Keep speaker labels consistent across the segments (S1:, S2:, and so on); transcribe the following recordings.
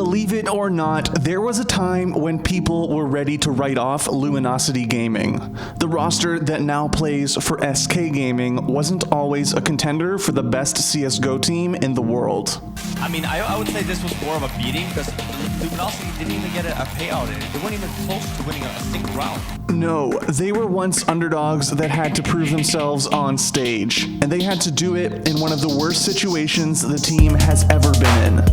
S1: Believe it or not, there was a time when people were ready to write off Luminosity Gaming. The roster that now plays for SK Gaming wasn't always a contender for the best CSGO team in the world.
S2: I mean, I would say this was more of a beating because Luminosity didn't even get a payout in it. They weren't even close to winning a single round.
S1: No, they were once underdogs that had to prove themselves on stage, and they had to do it in one of the worst situations the team has ever been in.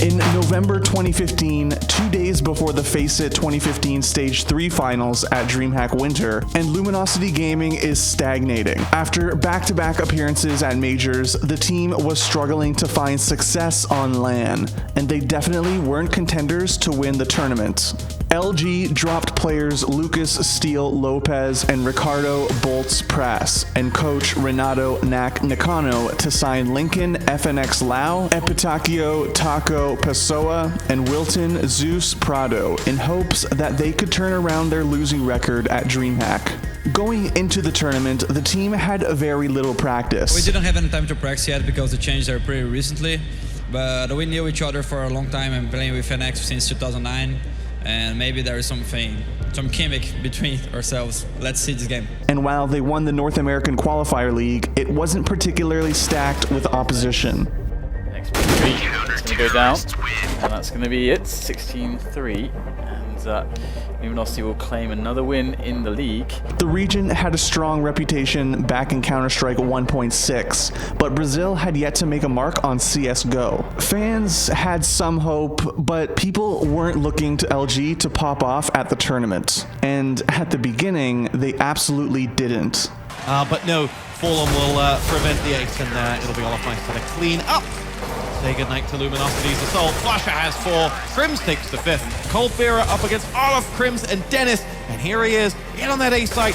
S1: In November 2015, 2 days before the Face It 2015 Stage 3 finals at DreamHack Winter, and Luminosity Gaming is stagnating. After back-to-back appearances at majors, the team was struggling to find success on LAN, and they definitely weren't contenders to win the tournament. LG dropped players Lucas Steele Lopez and Ricardo Bolts Press, and coach Renato Nak Nakano to sign Lincoln FNX Lau, Epitachio Taco Pessoa, and Wilton Zeus Prado in hopes that they could turn around their losing record at DreamHack. Going into the tournament, the team had very little practice.
S3: We didn't have any time to practice yet because they changed there pretty recently, but we knew each other for a long time and playing with FNX since 2009. And maybe there is some gimmick between ourselves. Let's see this game.
S1: And while they won the North American Qualifier League, it wasn't particularly stacked with opposition.
S4: Next three is going to go down, and that's going to be it, 16-3. And Luminosity will claim another win in the league.
S1: The region had a strong reputation back in Counter-Strike 1.6, but Brazil had yet to make a mark on CSGO. Fans had some hope, but people weren't looking to LG to pop off at the tournament. And at the beginning, they absolutely didn't.
S5: But no, Fallen will prevent the ace, and it'll be all nice to clean up. Say goodnight to Luminosity's assault. Flasher has 4. Crims takes the 5th. Coldbearer up against Olaf, Crims, and Dennis. And here he is, in on that A site,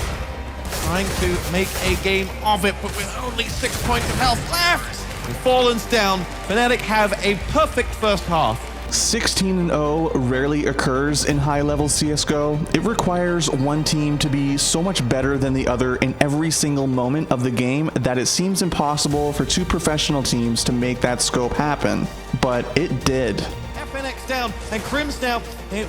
S5: trying to make a game of it, but with only 6 points of health left. And Fallen's down. Fnatic have a perfect first half.
S1: 16-0 rarely occurs in high-level CSGO. It requires one team to be so much better than the other in every single moment of the game that it seems impossible for two professional teams to make that scope happen. But it did.
S5: FNX down, and Crims now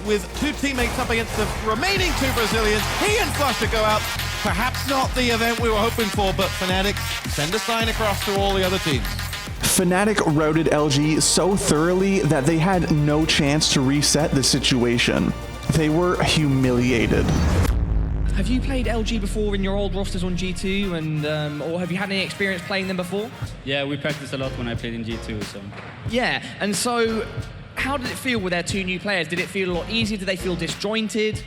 S5: with 2 teammates up against the remaining 2 Brazilians. He and Flusher go out. Perhaps not the event we were hoping for, but Fnatic send a sign across to all the other teams.
S1: Fnatic routed LG so thoroughly that they had no chance to reset the situation. They were humiliated.
S6: Have you played LG before in your old rosters on G2, and or have you had any experience playing them before?
S7: Yeah, we practiced a lot when I played in G2. So.
S6: Yeah, and so how did it feel with their 2 new players? Did it feel a lot easier? Did they feel disjointed?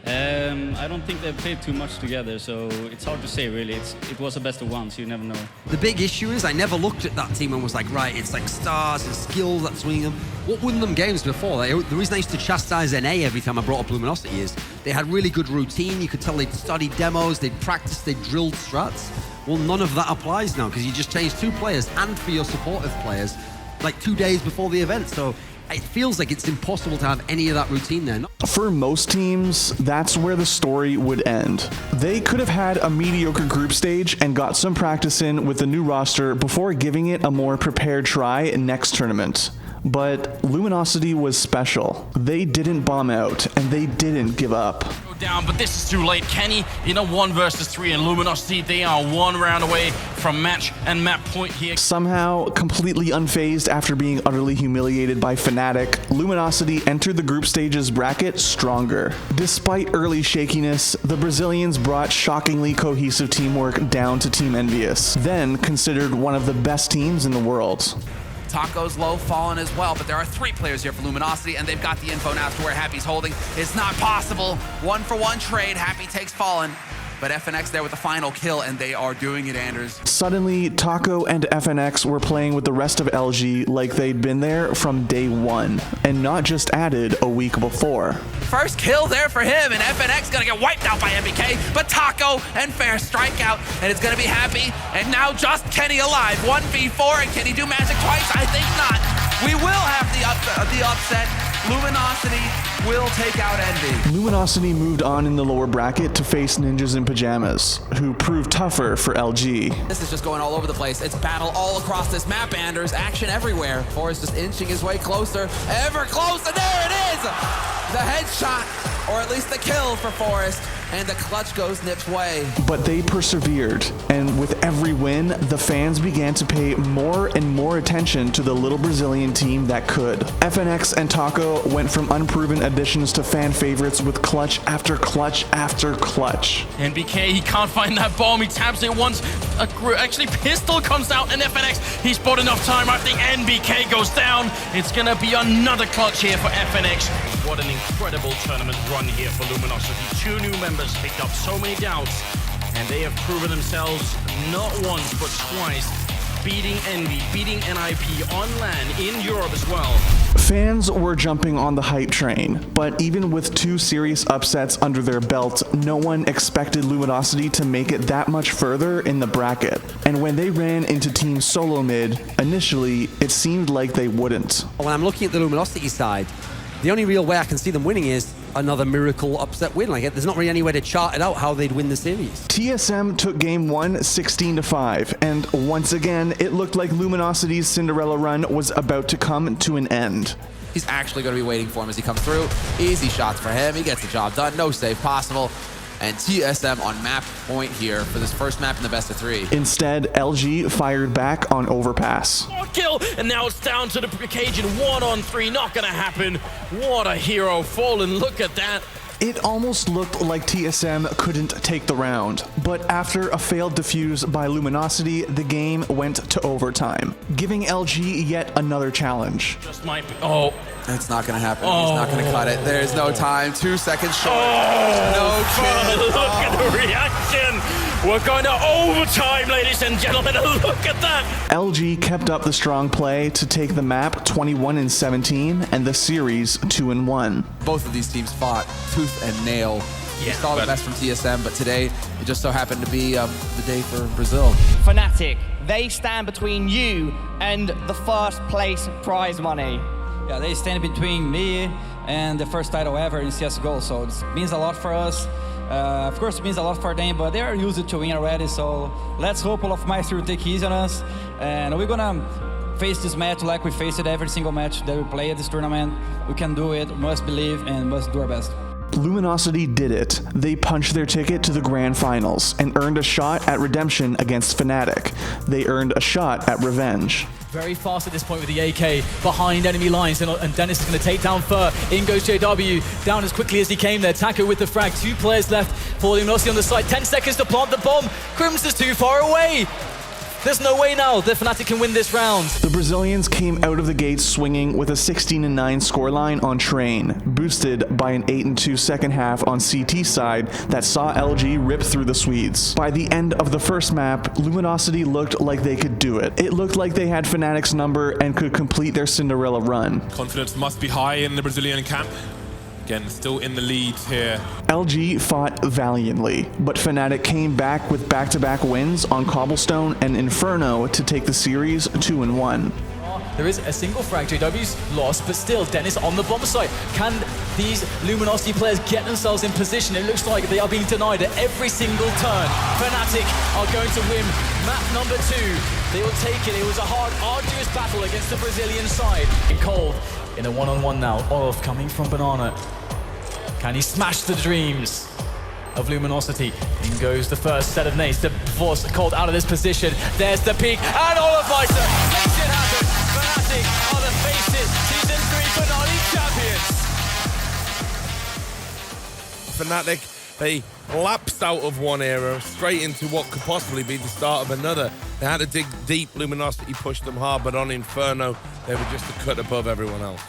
S7: I don't think they've played too much together, so it's hard to say really. It was a best of one, so you never know.
S8: The big issue is I never looked at that team and was like, right, it's like stars and skill that's winning them. What won them games before? The reason I used to chastise NA every time I brought up Luminosity is they had really good routine. You could tell they'd studied demos, they'd practiced, they'd drilled strats. Well, none of that applies now because you just changed 2 players and for your supportive players like 2 days before the event. So it feels like it's impossible to have any of that routine there.
S1: For most teams, that's where the story would end. They could have had a mediocre group stage and got some practice in with the new roster before giving it a more prepared try next tournament. But Luminosity was special. They didn't bomb out, and they didn't give up.
S9: Down, but this is too late. Kenny in a 1 versus 3, and Luminosity, they are 1 round away from match and map point here.
S1: Somehow, completely unfazed after being utterly humiliated by Fnatic, Luminosity entered the group stages bracket stronger. Despite early shakiness, the Brazilians brought shockingly cohesive teamwork down to Team Envious, then considered one of the best teams in the world.
S10: Taco's low, Fallen as well, but there are 3 players here for Luminosity, and they've got the info now as to where Happy's holding. It's not possible. 1-for-1 trade. Happy takes Fallen, but FNX there with the final kill, and they are doing it, Anders.
S1: Suddenly, Taco and FNX were playing with the rest of LG like they'd been there from day 1, and not just added a week before.
S10: First kill there for him, and FNX gonna get wiped out by MBK, but Taco and Fair strike out, and it's gonna be Happy, and now just Kenny alive. 1v4, and can he do magic twice? I think not. We will have the upset. Luminosity will take out Envy.
S1: Luminosity moved on in the lower bracket to face Ninjas in Pajamas, who proved tougher for LG.
S10: This is just going all over the place. It's battle all across this map, Anders. Action everywhere. Forrest just inching his way closer, ever closer. There it is! The headshot, or at least the kill for Forrest. And the clutch goes Nip's way.
S1: But they persevered, and with every win, the fans began to pay more and more attention to the little Brazilian team that could. FNX and Taco went from unproven additions to fan favorites with clutch after clutch after clutch.
S9: NBK, he can't find that bomb. He taps it once. Actually, pistol comes out, and FNX, he's bought enough time. I think NBK goes down. It's going to be another clutch here for FNX. What an incredible tournament run here for Luminosity. 2 new members picked up so many doubts, and they have proven themselves not once but twice, beating Envy, beating NIP on LAN in Europe as well.
S1: Fans were jumping on the hype train, but even with 2 serious upsets under their belt, no one expected Luminosity to make it that much further in the bracket. And when they ran into Team Solo Mid, initially, it seemed like they wouldn't.
S8: When I'm looking at the Luminosity side, the only real way I can see them winning is another miracle upset win. Like, there's not really any way to chart it out how they'd win the series.
S1: TSM took game 1 16-5, and once again, it looked like Luminosity's Cinderella run was about to come to an end.
S10: He's actually going to be waiting for him as he comes through. Easy shots for him. He gets the job done. No save possible. And TSM on map point here for this first map in the best of 3.
S1: Instead, LG fired back on overpass.
S9: Kill, and now it's down to the Cajun. 1-on-3, not gonna happen. What a hero, Fallen, look at that.
S1: It almost looked like TSM couldn't take the round, but after a failed defuse by Luminosity, the game went to overtime, giving LG yet another challenge.
S9: Just might be, oh.
S10: It's not gonna happen. He's not gonna cut it. There's no time. 2 seconds short. No chance.
S9: Look at the reaction. We're going to overtime, ladies and gentlemen. Look at that.
S1: LG kept up the strong play to take the map 21-17 and the series 2-1.
S10: Both of these teams fought tooth and nail. We saw the best from TSM, but today it just so happened to be the day for Brazil.
S6: Fnatic, they stand between you and the first place prize money.
S3: Yeah, they stand between me and the first title ever in CSGO, so it means a lot for us. Of course, it means a lot for them, but they are used to win already, so let's hope all of Maestro will take easy on us. And we're gonna face this match like we face it every single match that we play at this tournament. We can do it, must believe, and must do our best.
S1: Luminosity did it. They punched their ticket to the grand finals and earned a shot at redemption against Fnatic. They earned a shot at revenge.
S11: Very fast at this point with the AK behind enemy lines, and Dennis is going to take down Fur. In goes JW, down as quickly as he came there. Taco with the frag, 2 players left for Luminosity on the side. 10 seconds to plant the bomb. Crims is too far away. There's no way now that Fnatic can win this round.
S1: The Brazilians came out of the gates swinging with a 16-9 scoreline on Train, boosted by an 8-2 second half on CT side that saw LG rip through the Swedes. By the end of the first map, Luminosity looked like they could do it. It looked like they had Fnatic's number and could complete their Cinderella run.
S12: Confidence must be high in the Brazilian camp. Again, still in the lead here.
S1: LG fought valiantly, but Fnatic came back with back-to-back wins on Cobblestone and Inferno to take the series 2-1.
S11: There is a single frag. JW's lost, but still, Dennis on the bomb site. Can these Luminosity players get themselves in position? It looks like they are being denied at every single turn. Fnatic are going to win map number 2. They will take it. It was a hard, arduous battle against the Brazilian side. Cold in a one-on-one now. Olaf coming from Banana. Can he smash the dreams of Luminosity? In goes the first set of nades to force Cold out of this position. There's the peak, and Olaf Meister makes it happen. Fnatic are the faces, Season 3 Finale champions.
S12: Fnatic, they lapsed out of one era straight into what could possibly be the start of another. They had to dig deep. Luminosity pushed them hard, but on Inferno, they were just a cut above everyone else.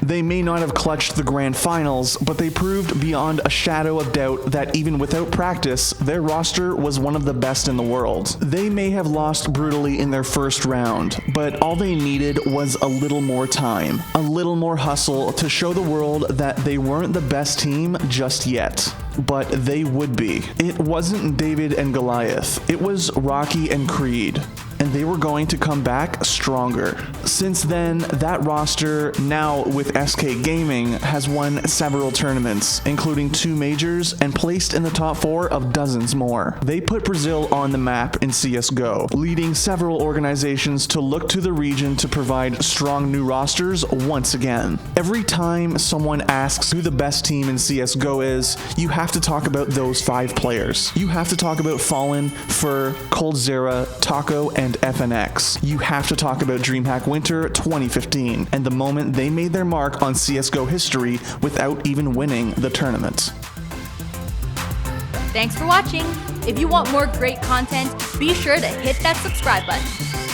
S1: They may not have clutched the grand finals, but they proved beyond a shadow of doubt that even without practice, their roster was one of the best in the world. They may have lost brutally in their first round, but all they needed was a little more time, a little more hustle to show the world that they weren't the best team just yet. But they would be. It wasn't David and Goliath, it was Rocky and Creed. and they were going to come back stronger. Since then, that roster, now with SK Gaming, has won several tournaments, including 2 majors, and placed in the top 4 of dozens more. They put Brazil on the map in CSGO, leading several organizations to look to the region to provide strong new rosters once again. Every time someone asks who the best team in CSGO is, you have to talk about those 5 players. You have to talk about Fallen, Fur, coldzera, Taco, and FNX. You have to talk about DreamHack Winter 2015, and the moment they made their mark on CSGO history without even winning the tournament.
S13: Thanks for watching. If you want more great content, be sure to hit that subscribe button.